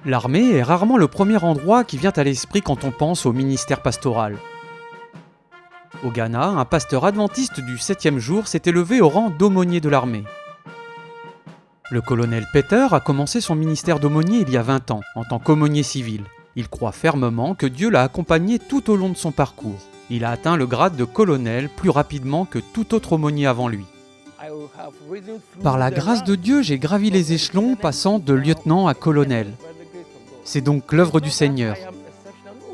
L'armée est rarement le premier endroit qui vient à l'esprit quand on pense au ministère pastoral. Au Ghana, un pasteur adventiste du 7e jour s'est élevé au rang d'aumônier de l'armée. Le colonel Peter a commencé son ministère d'aumônier il y a 20 ans, en tant qu'aumônier civil. Il croit fermement que Dieu l'a accompagné tout au long de son parcours. Il a atteint le grade de colonel plus rapidement que tout autre aumônier avant lui. Par la grâce de Dieu, j'ai gravi les échelons, passant de lieutenant à colonel. C'est donc l'œuvre du Seigneur.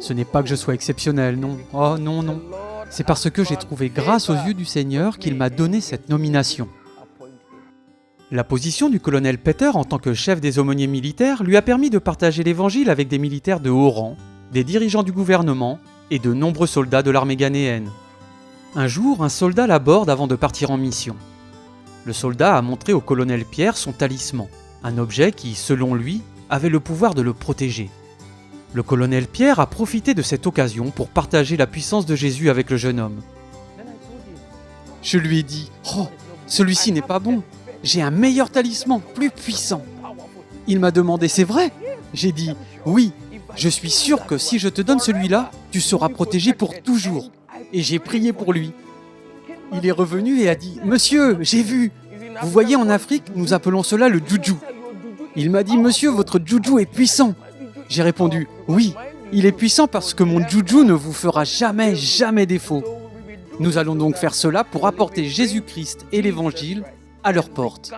Ce n'est pas que je sois exceptionnel, non. Oh non, non. C'est parce que j'ai trouvé grâce aux yeux du Seigneur qu'il m'a donné cette nomination. La position du colonel Peter en tant que chef des aumôniers militaires lui a permis de partager l'évangile avec des militaires de haut rang, des dirigeants du gouvernement et de nombreux soldats de l'armée ghanéenne. Un jour, un soldat l'aborde avant de partir en mission. Le soldat a montré au colonel Pierre son talisman, un objet qui, selon lui, avait le pouvoir de le protéger. Le colonel Pierre a profité de cette occasion pour partager la puissance de Jésus avec le jeune homme. Je lui ai dit « Oh, celui-ci n'est pas bon, j'ai un meilleur talisman, plus puissant !» Il m'a demandé « C'est vrai ?» J'ai dit « Oui, je suis sûr que si je te donne celui-là, tu seras protégé pour toujours. » Et j'ai prié pour lui. Il est revenu et a dit « Monsieur, j'ai vu. Vous voyez, en Afrique, nous appelons cela le juju. » Il m'a dit « Monsieur, votre juju est puissant. » J'ai répondu « Oui, il est puissant parce que mon juju ne vous fera jamais, jamais défaut. Nous allons donc faire cela pour apporter Jésus-Christ et l'Évangile à leur porte. »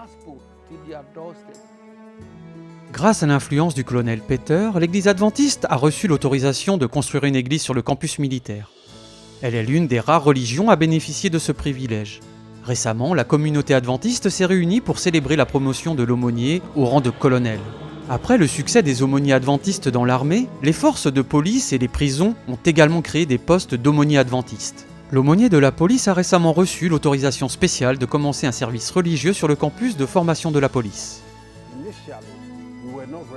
Grâce à l'influence du colonel Peter, l'église adventiste a reçu l'autorisation de construire une église sur le campus militaire. Elle est l'une des rares religions à bénéficier de ce privilège. Récemment, la communauté adventiste s'est réunie pour célébrer la promotion de l'aumônier au rang de colonel. Après le succès des aumôniers adventistes dans l'armée, les forces de police et les prisons ont également créé des postes d'aumôniers adventistes. L'aumônier de la police a récemment reçu l'autorisation spéciale de commencer un service religieux sur le campus de formation de la police.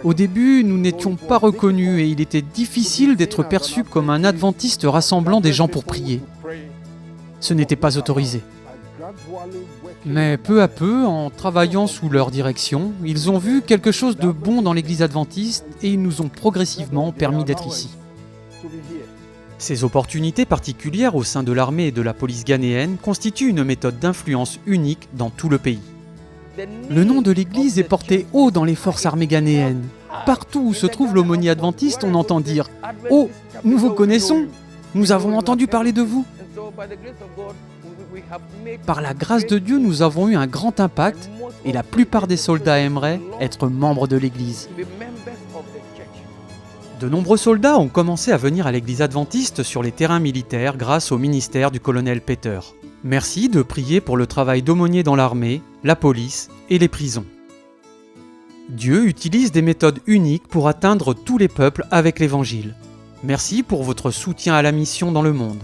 Au début, nous n'étions pas reconnus et il était difficile d'être perçu comme un adventiste rassemblant des gens pour prier. Ce n'était pas autorisé. Mais peu à peu, en travaillant sous leur direction, ils ont vu quelque chose de bon dans l'église adventiste et ils nous ont progressivement permis d'être ici. Ces opportunités particulières au sein de l'armée et de la police ghanéenne constituent une méthode d'influence unique dans tout le pays. Le nom de l'église est porté haut dans les forces armées ghanéennes. Partout où se trouve l'aumônier adventiste, on entend dire « Oh, nous vous connaissons, nous avons entendu parler de vous ». Par la grâce de Dieu, nous avons eu un grand impact et la plupart des soldats aimeraient être membres de l'église. De nombreux soldats ont commencé à venir à l'église adventiste sur les terrains militaires grâce au ministère du colonel Peter. Merci de prier pour le travail d'aumônier dans l'armée, la police et les prisons. Dieu utilise des méthodes uniques pour atteindre tous les peuples avec l'Évangile. Merci pour votre soutien à la mission dans le monde.